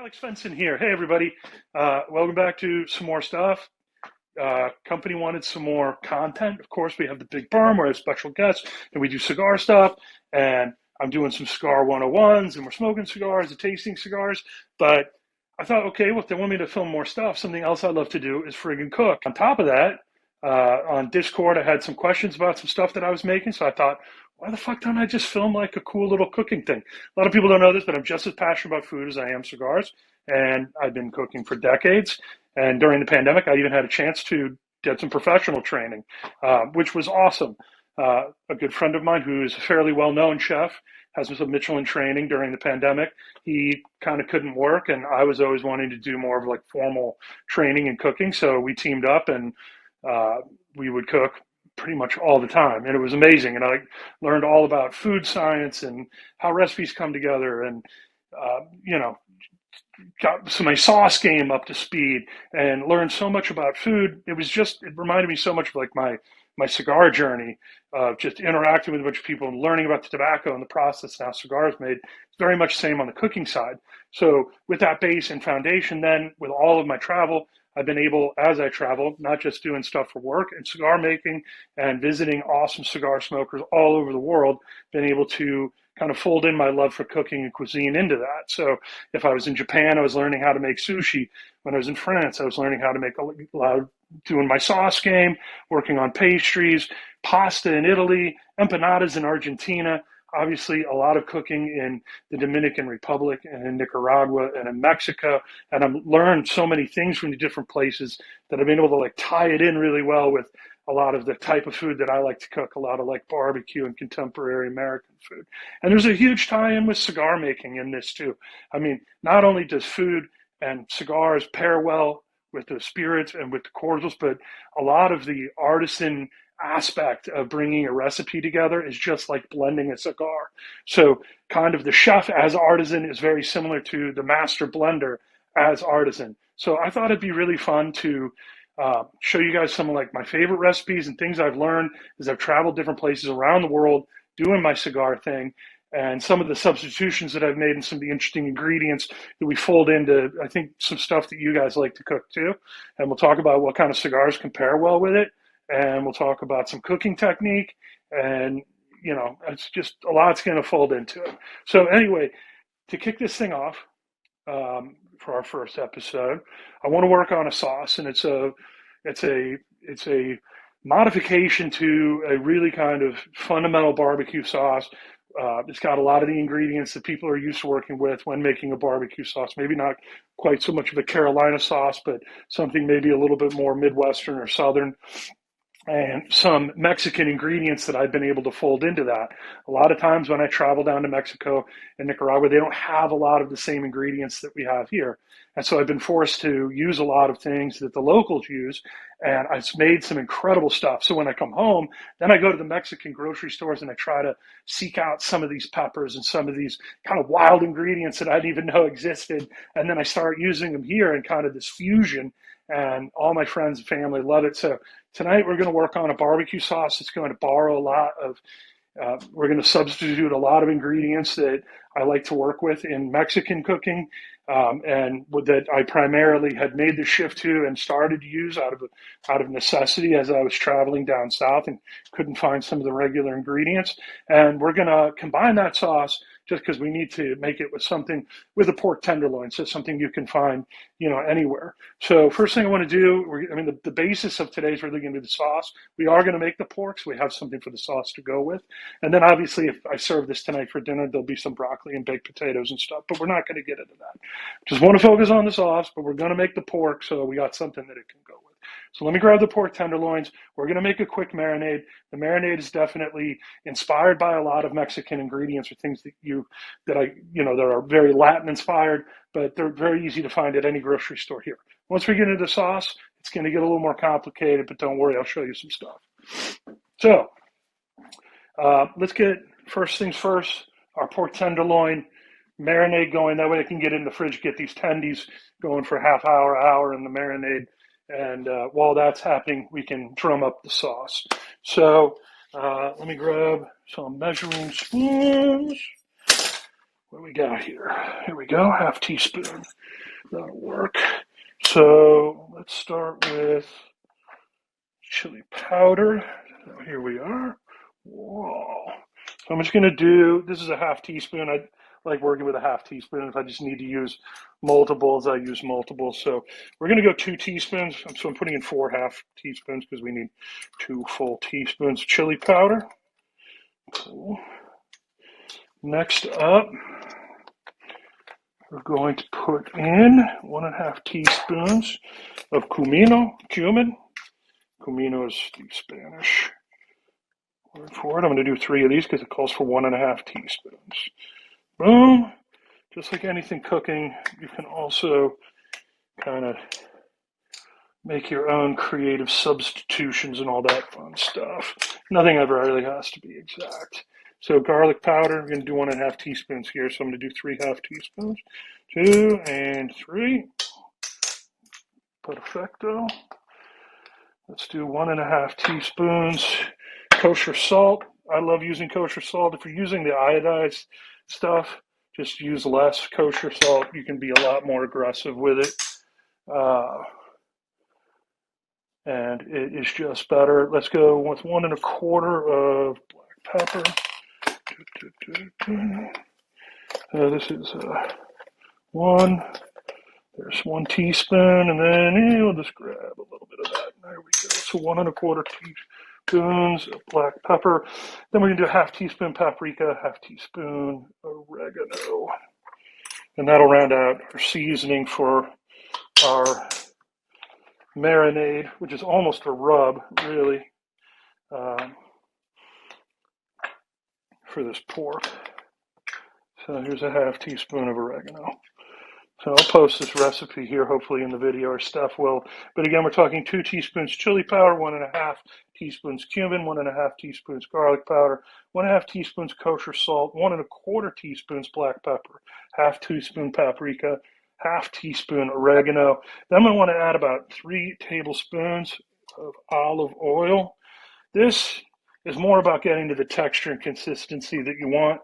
Alex Svensson here. Hey, everybody. Welcome back to some more stuff. Company wanted some more content. Of course, we have the big berm where I have special guests and we do cigar stuff. And I'm doing some cigar 101s and we're smoking cigars and tasting cigars. But I thought, okay, well, if they want me to film more stuff, something else I love to do is friggin' cook. On top of that, on Discord, I had some questions about some stuff that I was making. So I thought, why the fuck don't I just film like a cool little cooking thing? A lot of people don't know this, but I'm just as passionate about food as I am cigars. And I've been cooking for decades. And during the pandemic, I even had a chance to get some professional training, which was awesome. A good friend of mine who is a fairly well-known chef has some Michelin training during the pandemic. He kind of couldn't work, and I was always wanting to do more of like formal training and cooking. So we teamed up and we would cook pretty much all the time, and it was amazing. And I learned all about food science and how recipes come together, and you know, got some my sauce game up to speed, and learned so much about food. It reminded me so much of like my cigar journey of just interacting with a bunch of people and learning about the tobacco and the process and how cigars made. It's very much the same on the cooking side. So with that base and foundation, then with all of my travel, I've been able, as I travel, not just doing stuff for work and cigar making and visiting awesome cigar smokers all over the world, been able to kind of fold in my love for cooking and cuisine into that. So if I was in Japan, I was learning how to make sushi. When I was in France, I was learning how to make a lot of doing my sauce game, working on pastries, pasta in Italy, empanadas in Argentina, obviously a lot of cooking in the Dominican Republic and in Nicaragua and in Mexico. And I've learned so many things from the different places that I've been able to like tie it in really well with a lot of the type of food that I like to cook, a lot of like barbecue and contemporary American food. And there's a huge tie in with cigar making in this too. I mean, not only does food and cigars pair well with the spirits and with the cordials, but a lot of the artisan aspect of bringing a recipe together is just like blending a cigar. So kind of the chef as artisan is very similar to the master blender as artisan. So I thought it'd be really fun to show you guys some of like my favorite recipes and things I've learned as I've traveled different places around the world doing my cigar thing, and some of the substitutions that I've made and some of the interesting ingredients that we fold into, I think, some stuff that you guys like to cook too. And we'll talk about what kind of cigars compare well with it. And we'll talk about some cooking technique. And, you know, it's just a lot's going to fold into it. So anyway, to kick this thing off for our first episode, I want to work on a sauce. And it's a modification to a really kind of fundamental barbecue sauce. It's got a lot of the ingredients that people are used to working with when making a barbecue sauce. Maybe not quite so much of a Carolina sauce, but something maybe a little bit more Midwestern or Southern, and some Mexican ingredients that I've been able to fold into that. A lot of times when I travel down to Mexico and Nicaragua, they don't have a lot of the same ingredients that we have here. And so I've been forced to use a lot of things that the locals use, and I've made some incredible stuff. So when I come home, then I go to the Mexican grocery stores and I try to seek out some of these peppers and some of these kind of wild ingredients that I didn't even know existed. And then I start using them here in kind of this fusion, and all my friends and family love it. So tonight we're going to work on a barbecue sauce that's going to borrow a lot of, we're going to substitute a lot of ingredients that I like to work with in Mexican cooking, and that I primarily had made the shift to and started to use out of necessity as I was traveling down south and couldn't find some of the regular ingredients. And we're going to combine that sauce just because we need to make it with something with a pork tenderloin, so something you can find, you know, anywhere. So first thing I want to do, the basis of today is really going to be the sauce. We are going to make the pork, so we have something for the sauce to go with. And then obviously if I serve this tonight for dinner, there'll be some broccoli and baked potatoes and stuff, but we're not going to get into that. Just want to focus on the sauce, but we're going to make the pork, so we got something that it can go with. So let me grab the pork tenderloins. We're going to make a quick marinade. The marinade is definitely inspired by a lot of Mexican ingredients or things that are very Latin inspired, but they're very easy to find at any grocery store here. Once we get into the sauce, it's going to get a little more complicated, but don't worry, I'll show you some stuff. So let's get, first things first, our pork tenderloin marinade going. That way I can get in the fridge, get these tendies going for a half hour in the marinade. And while that's happening, we can drum up the sauce. So let me grab some measuring spoons. What do we got here? Here we go, half teaspoon. That'll work. So let's start with chili powder. So here we are. Whoa. So I'm just going to do, this is a half teaspoon. I like working with a half teaspoon. If I just need to use multiples, I use multiples. So we're going to go 2 teaspoons. So I'm putting in 4 half teaspoons because we need 2 full teaspoons of chili powder. Cool. Next up, we're going to put in 1.5 teaspoons of cumin. Cumino is the Spanish word for it. I'm going to do 3 of these because it calls for 1.5 teaspoons. Boom. Just like anything cooking, you can also kind of make your own creative substitutions and all that fun stuff. Nothing ever really has to be exact. So garlic powder, I'm going to do 1.5 teaspoons here. So I'm going to do 3 half teaspoons. 2 and 3. Perfecto. Let's do 1.5 teaspoons kosher salt. I love using kosher salt. If you're using the iodized stuff, just use less kosher salt. You can be a lot more aggressive with it. And it is just better. Let's go with 1.25 of black pepper. This is 1. There's 1 teaspoon, and then we'll just grab a little bit of that. There we go. So 1.25 teaspoons of black pepper. Then we're going to do 1/2 teaspoon paprika, 1/2 teaspoon oregano. And that'll round out our seasoning for our marinade, which is almost a rub, really, for this pork. So here's a 1/2 teaspoon of oregano. So I'll post this recipe here, hopefully in the video, or Steph will. But again, we're talking 2 teaspoons chili powder, 1.5 teaspoons cumin, 1.5 teaspoons garlic powder, 1.5 teaspoons kosher salt, 1.25 teaspoons black pepper, 1/2 teaspoon paprika, 1/2 teaspoon oregano. Then I'm going to want to add about 3 tablespoons of olive oil. This is more about getting to the texture and consistency that you want.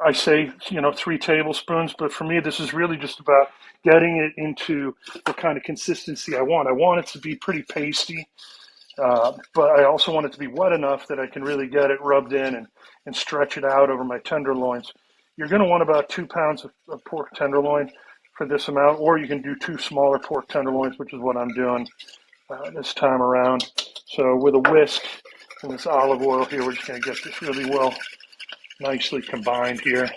I say, 3 tablespoons, but for me, this is really just about getting it into the kind of consistency I want. I want it to be pretty pasty, but I also want it to be wet enough that I can really get it rubbed in and stretch it out over my tenderloins. You're going to want about 2 pounds of pork tenderloin for this amount, or you can do 2 smaller pork tenderloins, which is what I'm doing this time around. So with a whisk and this olive oil here, we're just going to get this really well nicely combined here.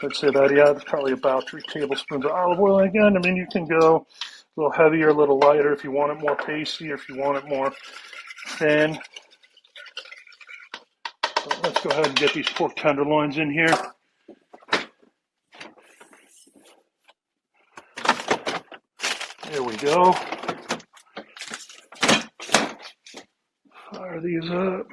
I'd say that, yeah, it's probably about 3 tablespoons of olive oil. Again, I mean, you can go a little heavier, a little lighter if you want it more pasty or if you want it more thin. So let's go ahead and get these pork tenderloins in here. There we go. Fire these up.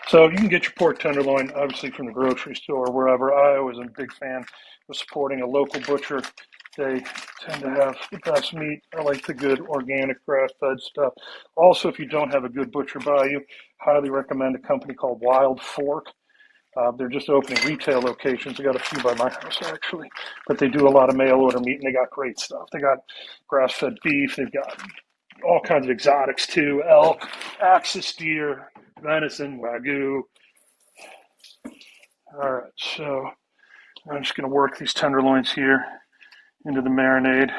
So you can get your pork tenderloin, obviously, from the grocery store or wherever. I always am a big fan of supporting a local butcher. They tend to have the best meat. I like the good organic grass-fed stuff. Also, if you don't have a good butcher by you, highly recommend a company called Wild Fork. They're just opening retail locations. I got a few by my house, actually. But they do a lot of mail-order meat, and they got great stuff. They got grass-fed beef. They've got all kinds of exotics, too. Elk, axis deer, venison, wagyu. All right, so I'm just going to work these tenderloins here into the marinade.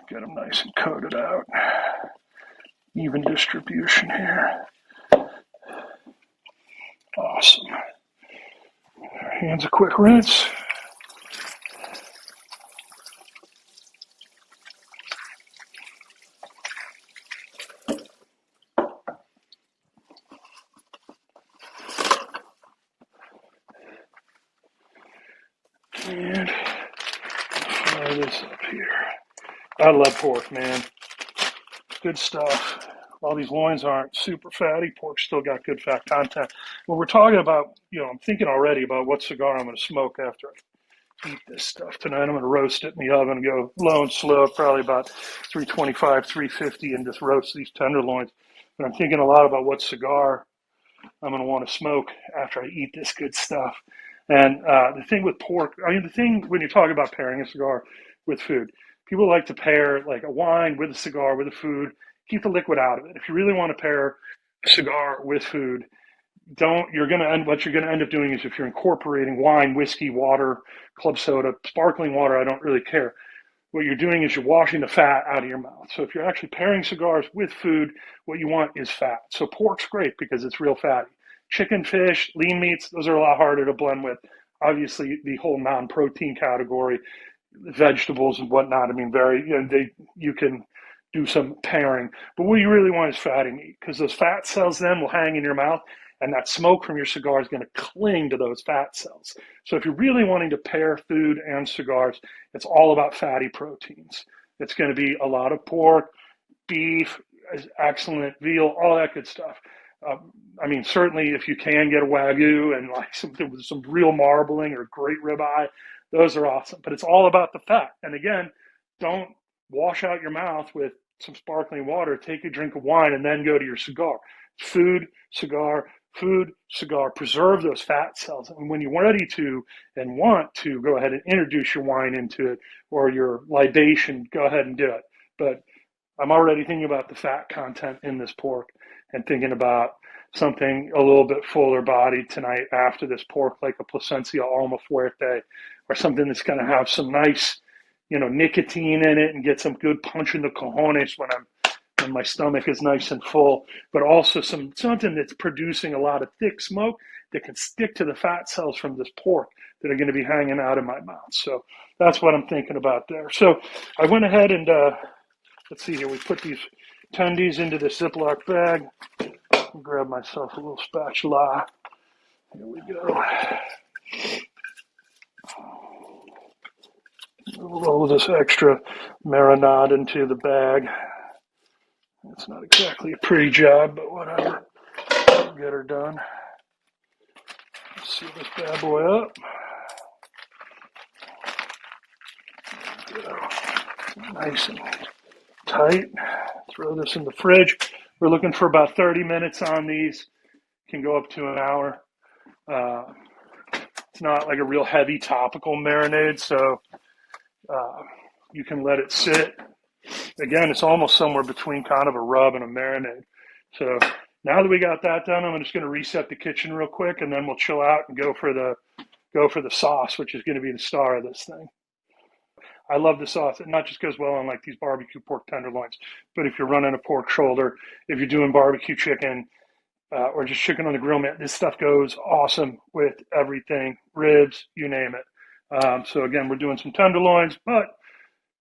Get them nice and coated out. Even distribution here. Awesome. Hands a quick rinse. And fire this up here. I love pork, man. Good stuff. While these loins aren't super fatty, pork's still got good fat content. When we're talking about, I'm thinking already about what cigar I'm going to smoke after I eat this stuff tonight. I'm going to roast it in the oven, go low and slow, probably about 325, 350, and just roast these tenderloins. But I'm thinking a lot about what cigar I'm going to want to smoke after I eat this good stuff. And the thing with pork, I mean, the thing when you talk about pairing a cigar with food, people like to pair like a wine with a cigar with a food. Keep the liquid out of it. If you really want to pair a cigar with food, what you're going to end up doing is if you're incorporating wine, whiskey, water, club soda, sparkling water, I don't really care. What you're doing is you're washing the fat out of your mouth. So if you're actually pairing cigars with food, what you want is fat. So pork's great because it's real fatty. Chicken, fish, lean meats, those are a lot harder to blend with. Obviously, the whole non-protein category, vegetables and whatnot. I mean, you can do some pairing. But what you really want is fatty meat because those fat cells then will hang in your mouth and that smoke from your cigar is going to cling to those fat cells. So if you're really wanting to pair food and cigars, it's all about fatty proteins. It's going to be a lot of pork, beef, excellent veal, all that good stuff. I mean, certainly if you can get a Wagyu and like some real marbling or great ribeye, those are awesome. But it's all about the fat. And again, don't wash out your mouth with some sparkling water, take a drink of wine, and then go to your cigar. Food, cigar, food, cigar, preserve those fat cells. And when you're ready to and want to go ahead and introduce your wine into it or your libation, go ahead and do it. But I'm already thinking about the fat content in this pork and thinking about something a little bit fuller bodied tonight after this pork, like a Plasencia Alma Fuerte or something that's going to have some nice, nicotine in it and get some good punch in the cojones when my stomach is nice and full, but also something that's producing a lot of thick smoke that can stick to the fat cells from this pork that are going to be hanging out in my mouth. So that's what I'm thinking about there. So I went ahead and let's see here. We put these tendies into the Ziploc bag. I'll grab myself a little spatula. Here we go. Roll this extra marinade into the bag. It's not exactly a pretty job, but whatever. I'll get her done. Let's seal this bad boy up. Nice and tight. Throw this in the fridge. We're looking for about 30 minutes on these. Can go up to an hour. It's not like a real heavy topical marinade, so you can let it sit. Again, it's almost somewhere between kind of a rub and a marinade. So now that we got that done, I'm just going to reset the kitchen real quick, and then we'll chill out and go for the sauce, which is going to be the star of this thing. I love the sauce. It not just goes well on like these barbecue pork tenderloins, but if you're running a pork shoulder, if you're doing barbecue chicken, or just chicken on the grill, man, this stuff goes awesome with everything, ribs, you name it. So again, we're doing some tenderloins, but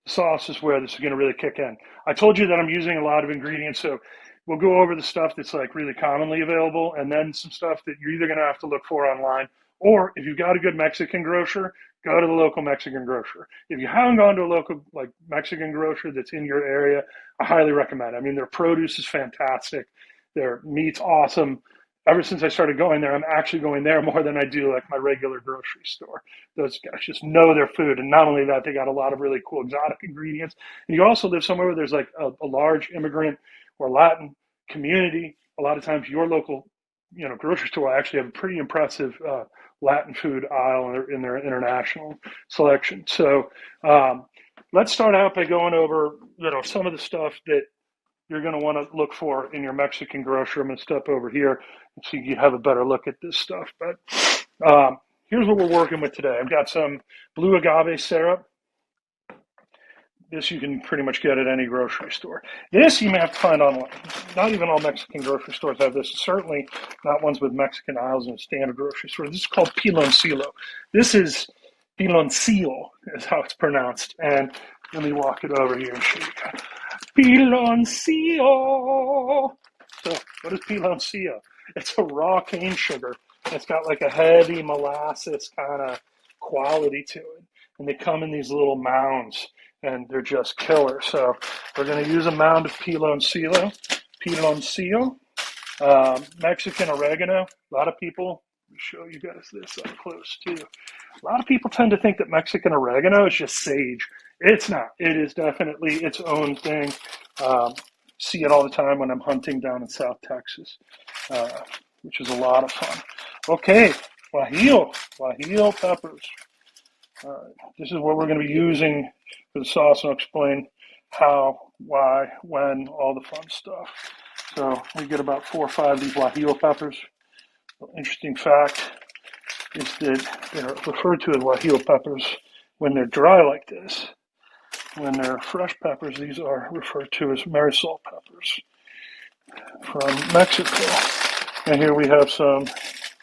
the sauce is where this is going to really kick in. I told you that I'm using a lot of ingredients, so we'll go over the stuff that's like really commonly available, and then some stuff that you're either going to have to look for online, or if you've got a good Mexican grocer, go to the local Mexican grocer. If you haven't gone to a local like Mexican grocer that's in your area, I highly recommend it. I mean, their produce is fantastic. Their meat's awesome. Ever since I started going there, I'm actually going there more than I do like my regular grocery store. Those guys just know their food. And not only that, they got a lot of really cool exotic ingredients. And you also live somewhere where there's like a large immigrant or Latin community. A lot of times your local, grocery store will actually have a pretty impressive Latin food aisle in their international selection. So let's start out by going over, some of the stuff that you're going to want to look for in your Mexican grocery. I'm going to step over here so you have a better look at this stuff. But here's what we're working with today. I've got some blue agave syrup. This you can pretty much get at any grocery store. This you may have to find online. Not even all Mexican grocery stores have this. Certainly not ones with Mexican aisles in a standard grocery store. This is called Piloncillo. This is Piloncillo is how it's pronounced. And let me walk it over here and show you. Piloncillo. So what is Piloncillo? It's a raw cane sugar. It's got like a heavy molasses kind of quality to it. And they come in these little mounds, and they're just killer. So we're going to use a mound of Piloncillo. Mexican oregano. A lot of people show you guys this up close too. A lot of people tend to think that Mexican oregano is just sage. It's not. It is definitely its own thing. See it all the time when I'm hunting down in South Texas, which is a lot of fun. Okay, guajillo peppers. This is what we're going to be using for the sauce, and I'll explain how, why, when, all the fun stuff. So we get about 4 or 5 of these guajillo peppers. Interesting fact is that they're referred to as guajillo peppers when they're dry like this. When they're fresh peppers, these are referred to as marisol peppers from Mexico. And here we have some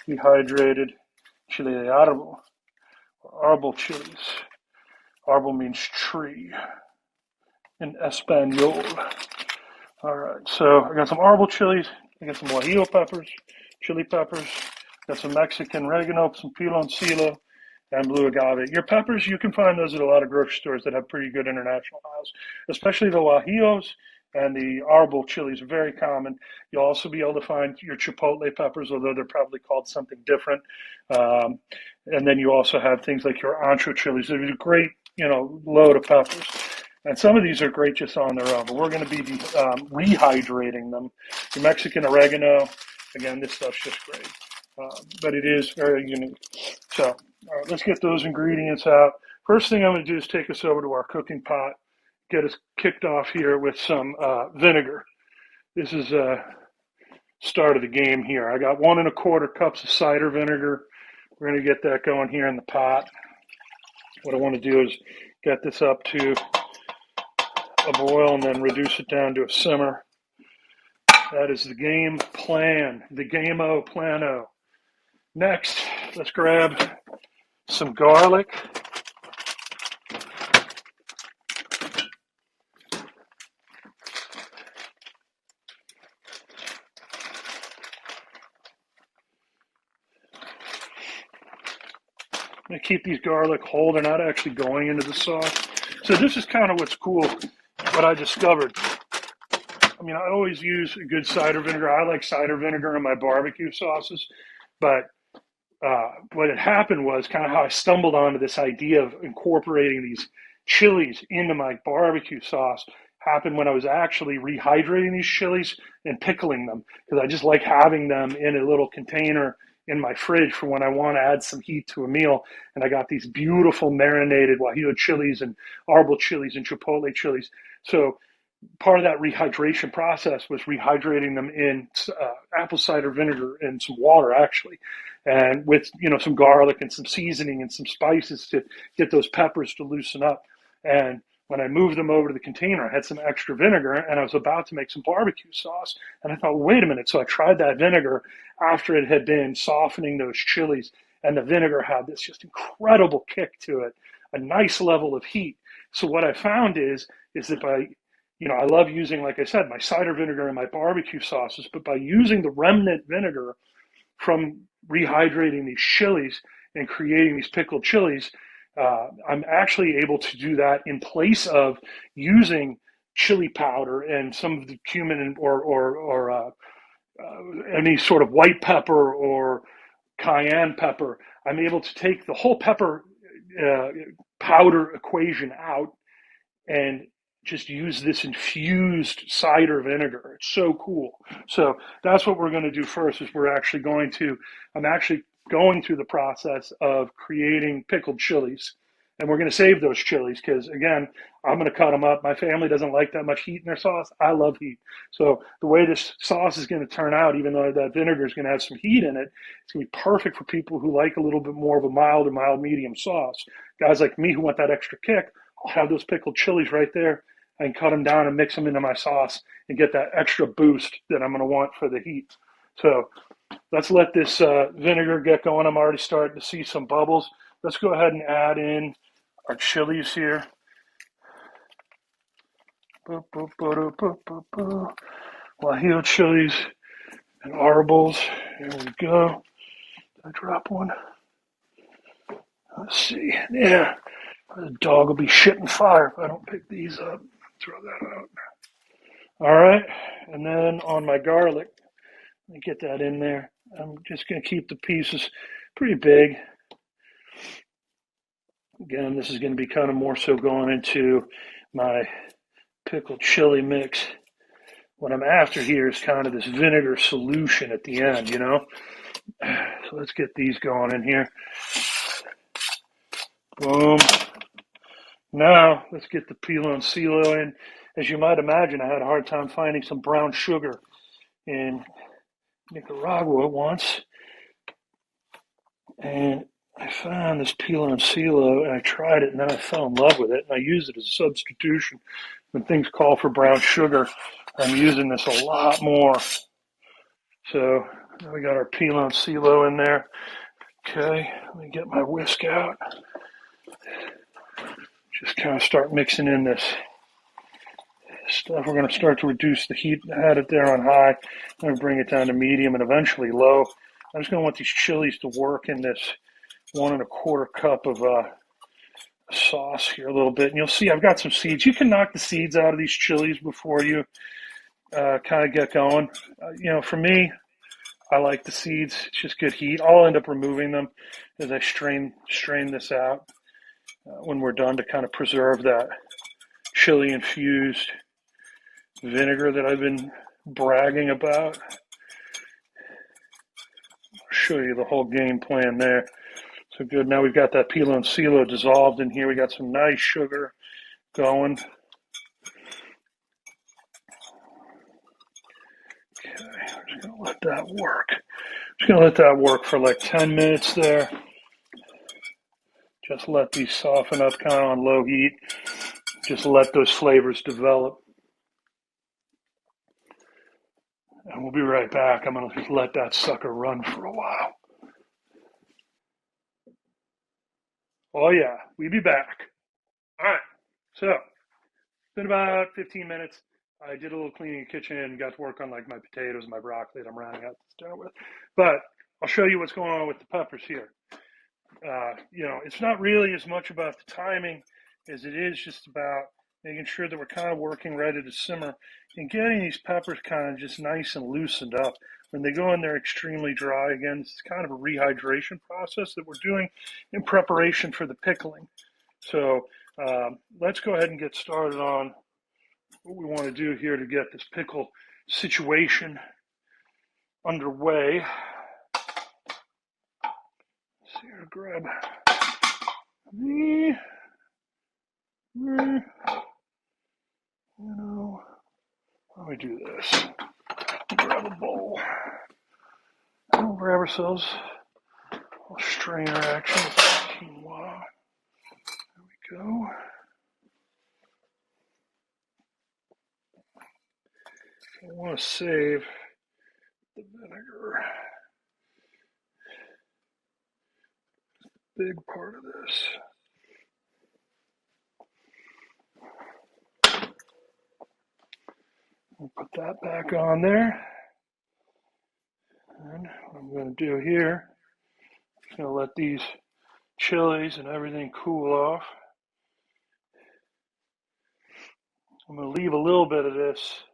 dehydrated chile de arbol, or arbol chilies. Arbol means tree in Espanol. All right, so I got some arbol chilies, I got some guajillo peppers, chili peppers, got some Mexican oregano, some piloncillo, and blue agave. Your peppers, you can find those at a lot of grocery stores that have pretty good international aisles, especially the guajillos and the arbol chilies are very common. You'll also be able to find your chipotle peppers, although they're probably called something different. And then you also have things like your ancho chilies. They're a great, load of peppers. And some of these are great just on their own, but we're going to be rehydrating them. The Mexican oregano, again, this stuff's just great. But it is very unique. So, all right, let's get those ingredients out. First thing I'm going to do is take us over to our cooking pot, get us kicked off here with some vinegar. This is start of the game here. I got 1 1/4 cups of cider vinegar. We're going to get that going here in the pot. What I want to do is get this up to a boil and then reduce it down to a simmer. That is the game plan, the game-o plano. Next, let's grab some garlic. I'm going to keep these garlic whole. They're not actually going into the sauce. So this is kind of what's cool, what I discovered. I mean, I always use a good cider vinegar. I like cider vinegar in my barbecue sauces. But what had happened was kind of how I stumbled onto this idea of incorporating these chilies into my barbecue sauce happened when I was actually rehydrating these chilies and pickling them, because I just like having them in a little container in my fridge for when I want to add some heat to a meal. And I got these beautiful marinated guajillo chilies and arbol chilies and chipotle chilies. So part of that rehydration process was rehydrating them in apple cider vinegar and some water, actually, and with some garlic and some seasoning and some spices to get those peppers to loosen up. And when I moved them over to the container, I had some extra vinegar, and I was about to make some barbecue sauce. And I thought, well, wait a minute. So I tried that vinegar after it had been softening those chilies, and the vinegar had this just incredible kick to it, a nice level of heat. So what I found is that by I love using, like I said, my cider vinegar in my barbecue sauces, but by using the remnant vinegar from rehydrating these chilies and creating these pickled chilies, I'm actually able to do that in place of using chili powder and some of the cumin or any sort of white pepper or cayenne pepper. I'm able to take the whole pepper powder equation out and just use this infused cider vinegar. It's so cool. So that's what we're going to do first. Is I'm actually going through the process of creating pickled chilies, and we're going to save those chilies because, again, I'm going to cut them up. My family doesn't like that much heat in their sauce. I love heat. So the way this sauce is going to turn out, even though that vinegar is going to have some heat in it, it's going to be perfect for people who like a little bit more of a mild or mild medium sauce. Guys like me who want that extra kick, I'll have those pickled chilies right there. I can cut them down and mix them into my sauce and get that extra boost that I'm going to want for the heat. So let's let this vinegar get going. I'm already starting to see some bubbles. Let's go ahead and add in our chilies here. Guajillo chilies and arbols. Here we go. Did I drop one? Let's see. Yeah. The dog will be shitting fire if I don't pick these up. Throw that out. All right. And then on my garlic, Let me get that in there. I'm just going to keep the pieces pretty big. Again, this is going to be kind of more so going into my pickled chili mix. What I'm after here is kind of this vinegar solution at the end, you know? So let's get these going in here. Boom. Now, let's get the Piloncillo in. As you might imagine, I had a hard time finding some brown sugar in Nicaragua once. And I found this Piloncillo, and I tried it, and then I fell in love with it, and I used it as a substitution. When things call for brown sugar, I'm using this a lot more. So, now we got our Piloncillo in there. Okay, let me get my whisk out. Just kind of start mixing in this stuff. We're going to start to reduce the heat. I had it there on high. I'm going to bring it down to medium and eventually low. I'm just going to want these chilies to work in this 1¼ cup of sauce here a little bit. And you'll see I've got some seeds. You can knock the seeds out of these chilies before you kind of get going. You know, for me, I like the seeds. It's just good heat. I'll end up removing them as I strain this out when we're done to kind of preserve that chili infused vinegar that I've been bragging about. I'll show you the whole game plan there. So good. Now we've got that Piloncillo dissolved in here. We got some nice sugar going. Okay, I'm just going to let that work. Just going to let that work for like 10 minutes there. Just let these soften up kind of on low heat. Just let those flavors develop. And we'll be right back. I'm going to just let that sucker run for a while. Oh yeah, we'll be back. All right, so it's been about 15 minutes. I did a little cleaning in the kitchen and got to work on like my potatoes and my broccoli that I'm rounding out to start with. But I'll show you what's going on with the peppers here. You know, it's not really as much about the timing as it is just about making sure that we're kind of working ready to simmer and getting these peppers kind of just nice and loosened up. When they go in there extremely dry, again, it's kind of a rehydration process that we're doing in preparation for the pickling. So let's go ahead and get started on what we want to do here to get this pickle situation underway. Let's see here, grab me. You know, let me do this. Grab a bowl. And we'll grab ourselves a strainer action with quinoa. There we go. I want to save the vinegar. Big part of this. We'll put that back on there. And what I'm going to do here, I'm just going to let these chilies and everything cool off. I'm going to leave a little bit of this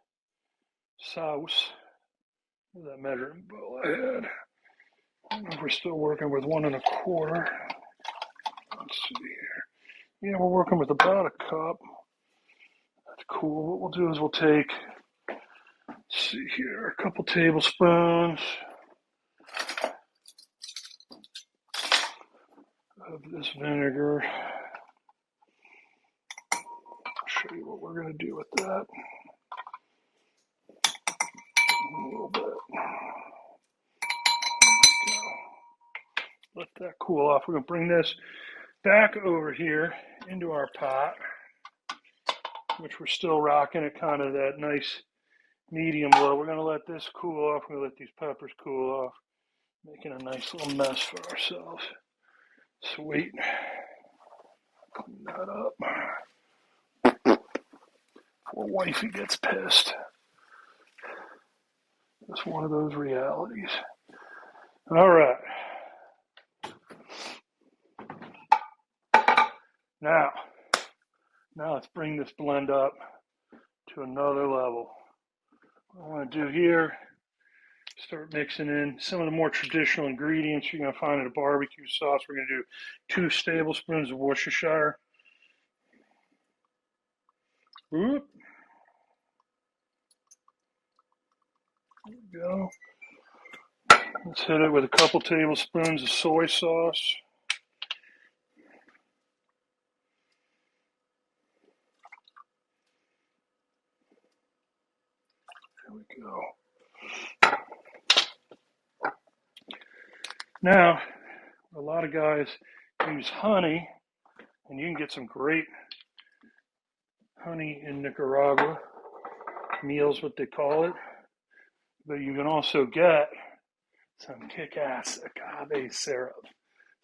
sauce. That measuring bowl I had. I don't know if we're still working with 1¼ Let's see here. Yeah, we're working with about a cup. That's cool. What we'll do is we'll take, let's see here, a couple tablespoons of this vinegar. I'll show you what we're going to do with that. A little bit. Let that cool off. We're going to bring this back over here into our pot, which we're still rocking at kind of that nice medium low. We're going to let this cool off. We're going to let these peppers cool off, making a nice little mess for ourselves. Sweet. Clean that up before wifey gets pissed. It's one of those realities. All right. Now let's bring this blend up to another level. What I want to do here Start mixing in some of the more traditional ingredients you're going to find in a barbecue sauce. We're going to do 2 tablespoons of Worcestershire. Whoop. There we go. Let's hit it with a couple tablespoons of soy sauce. There we go. Now, a lot of guys use honey, and you can get some great honey in Nicaragua. Meal's what they call it. But you can also get some kick-ass agave syrup.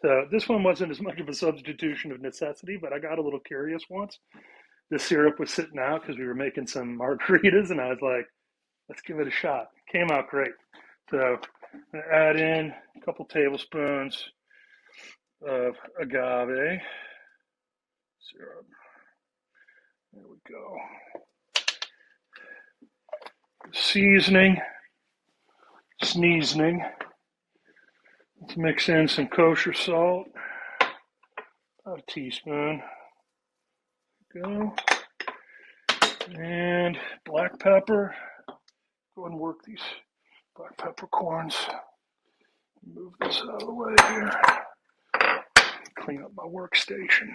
So this one wasn't as much of a substitution of necessity, but I got a little curious once. The syrup was sitting out because we were making some margaritas, and I was like, let's give it a shot. Came out great. So I'm going to add in a couple tablespoons of agave syrup. There we go. Seasoning. Let's mix in some kosher salt. About a teaspoon. Go. And black pepper. Go ahead and work these black peppercorns. Move this out of the way here. Clean up my workstation.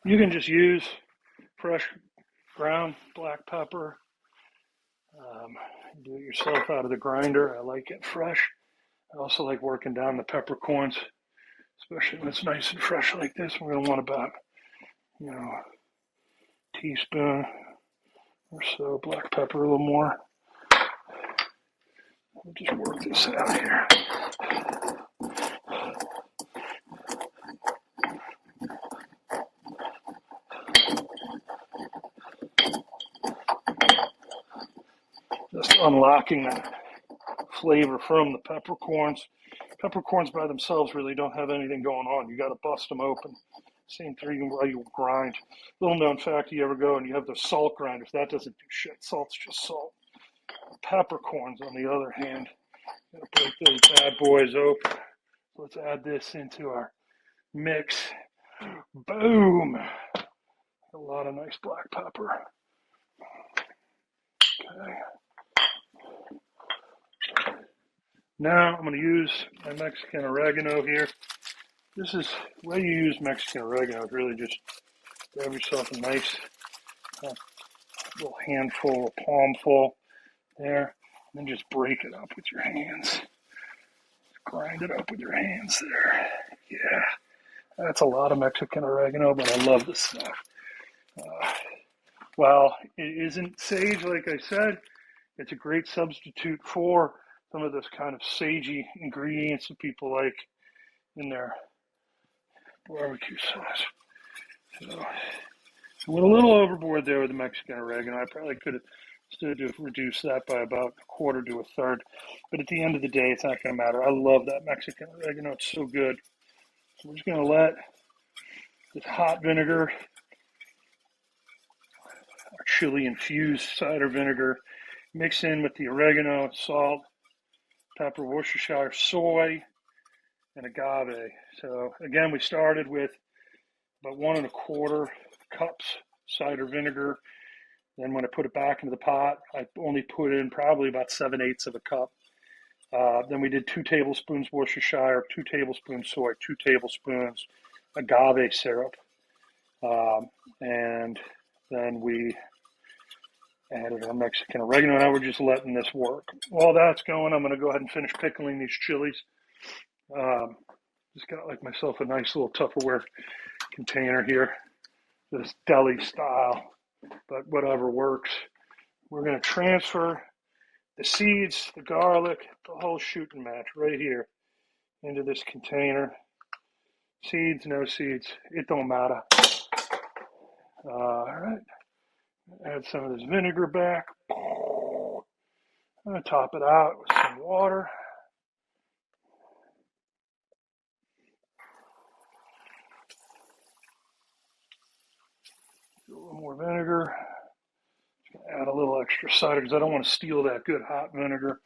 You can just use fresh ground black pepper. Do it yourself out of the grinder. I like it fresh. I also like working down the peppercorns, especially when it's nice and fresh like this. We're going to want about, a teaspoon or so black pepper, a little more. We'll just work this out here. Just unlocking that flavor from the peppercorns. Peppercorns by themselves really don't have anything going on. You got to bust them open. Same thing while you grind. Little known fact, you ever go and you have those salt grinders, that doesn't do shit. Salt's just salt. Peppercorns, on the other hand, gotta break those bad boys open. So let's add this into our mix. Boom! A lot of nice black pepper. Okay. Now I'm going to use my Mexican oregano here. This is the way you use Mexican oregano is really just grab yourself a nice little handful, a palmful there, and then just break it up with your hands. Grind it up with your hands there. Yeah, that's a lot of Mexican oregano, but I love this stuff. While it isn't sage, like I said, it's a great substitute for some of those kind of sagey ingredients that people like in their barbecue sauce. So I went a little overboard there with the Mexican oregano. I probably could have stood to reduce that by about a quarter to a third. But at the end of the day, it's not going to matter. I love that Mexican oregano. It's so good. So we're just going to let this hot vinegar, our chili-infused cider vinegar, mix in with the oregano, salt, pepper, Worcestershire, soy, and agave. So again, we started with about 1¼ cups cider vinegar. Then when I put it back into the pot, I only put in probably about 7/8 of a cup. Then we did 2 tablespoons Worcestershire, 2 tablespoons soy, 2 tablespoons agave syrup. And then we added our Mexican oregano. Now we're just letting this work. While that's going, I'm going to go ahead and finish pickling these chilies. Just got like myself a nice little Tupperware container here, this deli style, but whatever works. We're going to transfer the seeds, the garlic, the whole shooting match right here into this container. Seeds, no seeds, it don't matter. All right, add some of this vinegar back. I'm going to top it out with some water. A little more vinegar. add a little extra cider because I don't want to steal that good hot vinegar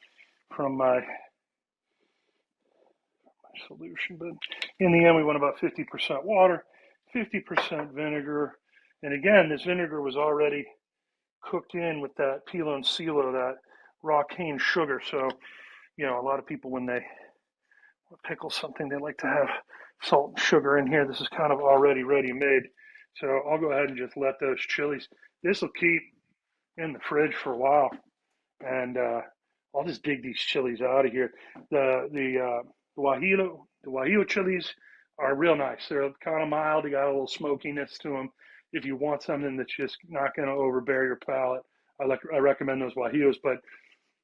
from my solution. But in the end, we went about 50% water, 50% vinegar. And again, this vinegar was already cooked in with that Piloncillo, that raw cane sugar. So, you know, a lot of people, when they pickle something, they like to have salt and sugar in here. This is kind of already ready made. So I'll go ahead and just let those chilies, this will keep in the fridge for a while. And I'll just dig these chilies out of here. The Guajillo chilies are real nice. They're kind of mild. They got a little smokiness to them. If you want something that's just not going to overbear your palate, I recommend those Guajillos. But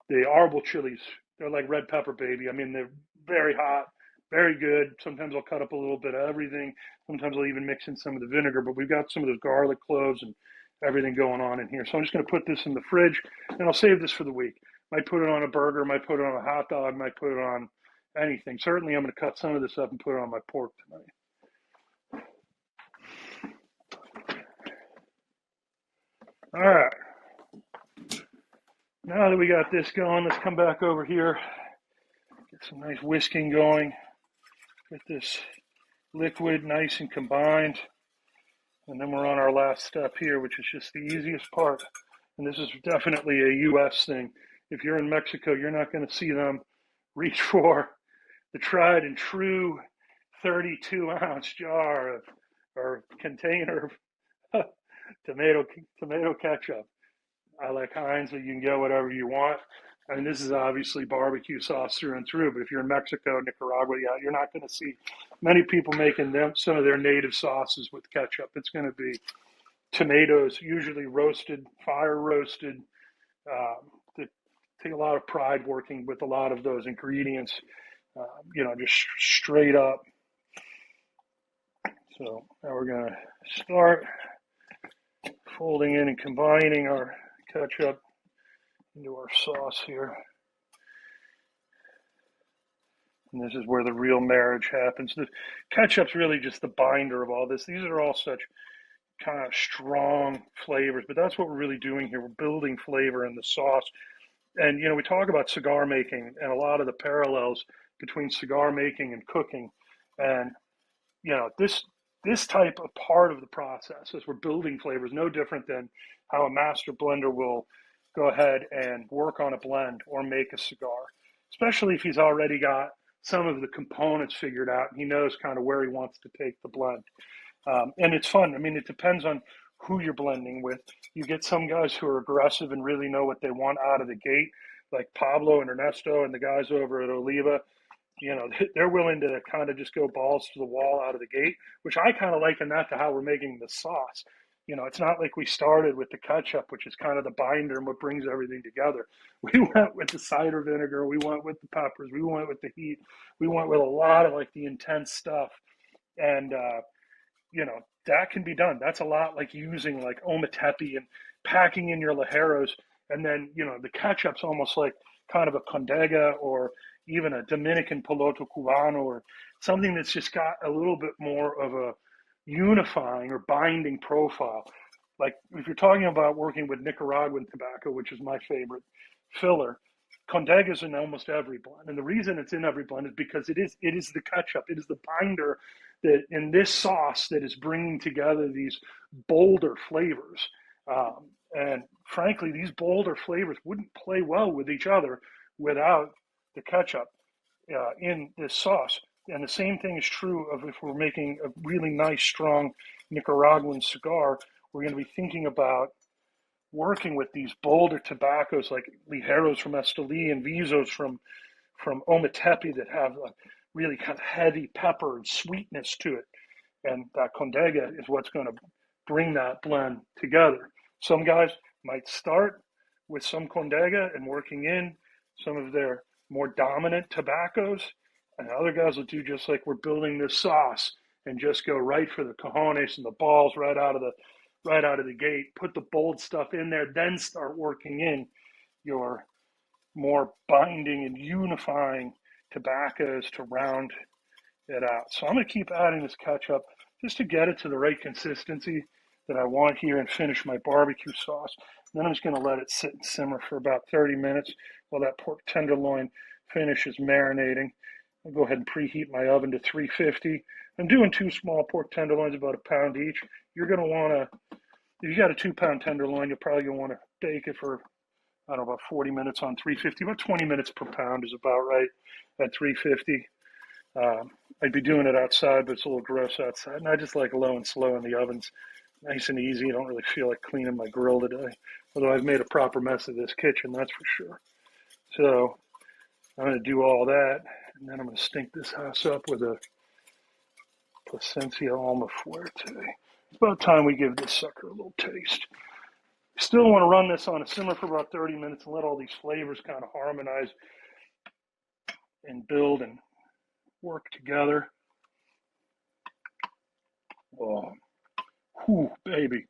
the Arbol chilies, they're like red pepper, baby. I mean, they're very hot, very good. Sometimes I'll cut up a little bit of everything. Sometimes I'll even mix in some of the vinegar. But we've got some of those garlic cloves and everything going on in here. So I'm just going to put this in the fridge, and I'll save this for the week. Might put it on a burger, might put it on a hot dog, might put it on anything. Certainly, I'm going to cut some of this up and put it on my pork tonight. All right. Now that we got this going, let's come back over here. Get some nice whisking going. Get this liquid nice and combined. And then we're on our last step here, which is just the easiest part. And this is definitely a U.S. thing. If you're in Mexico, you're not going to see them reach for the tried and true 32-ounce jar or container of tomato ketchup. I like Heinz, but you can get whatever you want. I mean, this is obviously barbecue sauce through and through, but if you're in Mexico, Nicaragua, yeah, you're not going to see many people making some of their native sauces with ketchup. It's going to be tomatoes, usually roasted, fire roasted. That take a lot of pride working with a lot of those ingredients, just straight up. So now we're going to start folding in and combining our ketchup into our sauce here. And this is where the real marriage happens. The ketchup's really just the binder of all this. These are all such kind of strong flavors, but that's what we're really doing here. We're building flavor in the sauce. And, we talk about cigar making and a lot of the parallels between cigar making and cooking. And, this type of part of the process as we're building flavors, no different than how a master blender will go ahead and work on a blend or make a cigar, especially if he's already got some of the components figured out and he knows kind of where he wants to take the blend. And it's fun. I mean, it depends on who you're blending with. You get some guys who are aggressive and really know what they want out of the gate, like Pablo and Ernesto and the guys over at Oliva. They're willing to kind of just go balls to the wall out of the gate, which I kind of liken that to how we're making the sauce. It's not like we started with the ketchup, which is kind of the binder and what brings everything together. We went with the cider vinegar. We went with the peppers. We went with the heat. We went with a lot of like the intense stuff. And, that can be done. That's a lot like using like ometepe and packing in your ligeros. And then, the ketchup's almost like kind of a condega or even a Dominican piloto cubano or something that's just got a little bit more of a unifying or binding profile. Like if you're talking about working with Nicaraguan tobacco, which is my favorite filler, Condega is in almost every blend. And the reason it's in every blend is because it is the ketchup. It is the binder that in this sauce that is bringing together these bolder flavors. And frankly, these bolder flavors wouldn't play well with each other without the ketchup in this sauce. And the same thing is true of if we're making a really nice, strong Nicaraguan cigar, we're going to be thinking about working with these bolder tobaccos like Ligeros from Esteli and Visos from Ometepe that have a really kind of heavy pepper and sweetness to it. And that Condega is what's going to bring that blend together. Some guys might start with some Condega and working in some of their more dominant tobaccos, and other guys will do just like we're building this sauce and just go right for the cojones and the balls right out of the gate, put the bold stuff in there, then start working in your more binding and unifying tobaccos to round it out. So I'm going to keep adding this ketchup just to get it to the right consistency. that I want here and finish my barbecue sauce. And then I'm just going to let it sit and simmer for about 30 minutes while that pork tenderloin finishes marinating. I'll go ahead and preheat my oven to 350. I'm doing 2 small pork tenderloins, about a pound each. You're going to want to, if you got a 2-pound tenderloin, you're probably going to want to bake it for, I don't know, about 40 minutes on 350. About 20 minutes per pound is about right at 350. I'd be doing it outside, but it's a little gross outside. And I just like low and slow in the ovens. Nice and easy. I don't really feel like cleaning my grill today. Although I've made a proper mess of this kitchen, that's for sure. So I'm going to do all that. And then I'm going to stink this house up with a Placencia Alma Fuerte. It's about time we give this sucker a little taste. Still want to run this on a simmer for about 30 minutes and let all these flavors kind of harmonize and build and work together. Oh, whew, baby.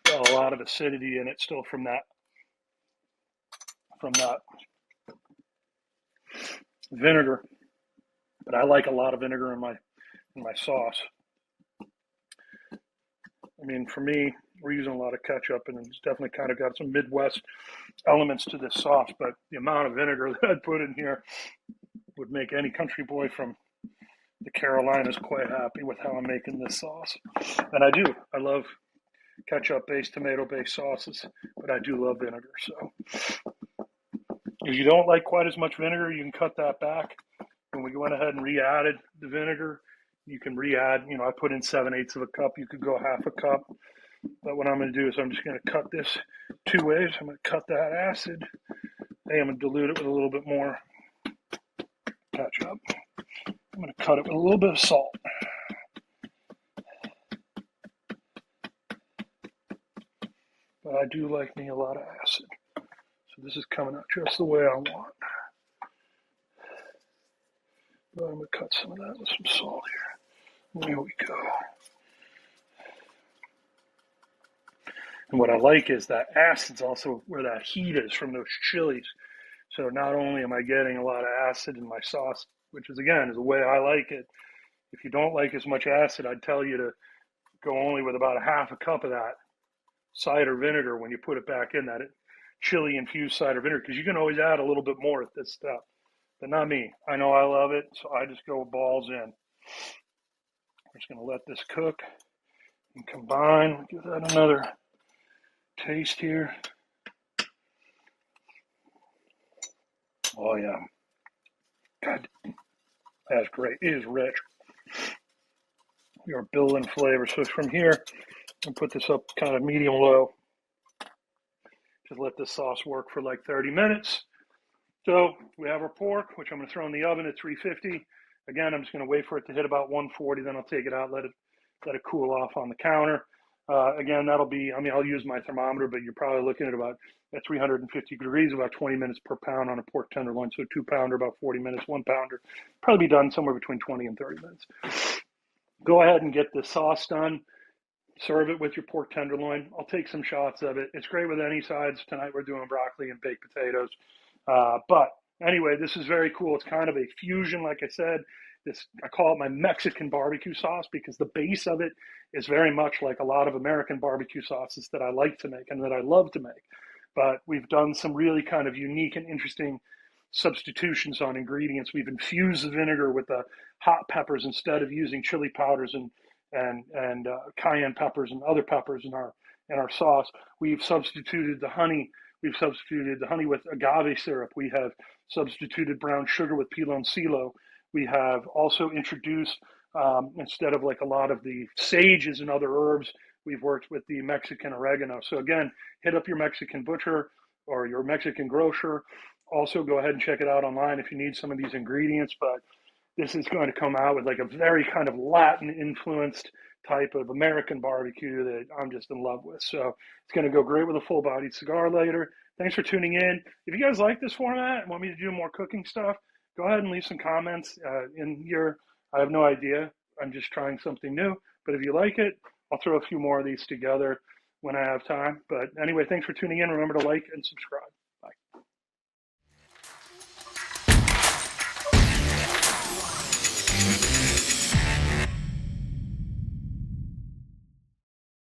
Got a lot of acidity in it still from that vinegar. But I like a lot of vinegar in my sauce. I mean, for me, we're using a lot of ketchup, and it's definitely kind of got some Midwest elements to this sauce. But the amount of vinegar that I'd put in here would make any country boy from the Carolinas quite happy with how I'm making this sauce. And I do. I love ketchup-based, tomato-based sauces, but I do love vinegar. So if you don't like quite as much vinegar, you can cut that back. When we went ahead and re-added the vinegar, you can re-add, I put in 7/8 of a cup. You could go half a cup. But what I'm going to do is I'm just going to cut this 2 ways. I'm going to cut that acid. Hey, I'm going to dilute it with a little bit more ketchup. I'm going to cut it with a little bit of salt. But I do like me a lot of acid. So this is coming out just the way I want. But I'm going to cut some of that with some salt here. There we go. And what I like is that acid's also where that heat is from those chilies. So not only am I getting a lot of acid in my sauce, which is, again, is the way I like it. If you don't like as much acid, I'd tell you to go only with about a half a cup of that cider vinegar when you put it back in, that chili infused cider vinegar, because you can always add a little bit more at this step. But not me. I know I love it, so I just go balls in. I'm just going to let this cook and combine. Give that another taste here. Oh, yeah. God, that's great. It is rich. We are building flavor. So from here, I'll put this up kind of medium-low. Just let this sauce work for like 30 minutes. So we have our pork, which I'm going to throw in the oven at 350. Again, I'm just going to wait for it to hit about 140. Then I'll take it out, let it cool off on the counter. Again, that'll be, I'll use my thermometer, but you're probably looking at about at 350 degrees, about 20 minutes per pound on a pork tenderloin. So 2-pounder, about 40 minutes, 1-pounder. Probably be done somewhere between 20 and 30 minutes. Go ahead and get the sauce done. Serve it with your pork tenderloin. I'll take some shots of it. It's great with any sides. Tonight we're doing broccoli and baked potatoes. But anyway, this is very cool. It's kind of a fusion, like I said. I call it my Mexican barbecue sauce because the base of it is very much like a lot of American barbecue sauces that I like to make and that I love to make. But we've done some really kind of unique and interesting substitutions on ingredients. We've infused the vinegar with the hot peppers instead of using chili powders and cayenne peppers and other peppers in our sauce. We've substituted the honey. We've substituted the honey with agave syrup. We have substituted brown sugar with piloncillo. We have also introduced, instead of like a lot of the sages and other herbs, we've worked with the Mexican oregano. So again, hit up your Mexican butcher or your Mexican grocer. Also, go ahead and check it out online if you need some of these ingredients. But this is going to come out with like a very kind of Latin-influenced type of American barbecue that I'm just in love with. So it's going to go great with a full-bodied cigar later. Thanks for tuning in. If you guys like this format and want me to do more cooking stuff, go ahead and leave some comments in here. I have no idea. I'm just trying something new. But if you like it, I'll throw a few more of these together when I have time. But anyway, thanks for tuning in. Remember to like and subscribe.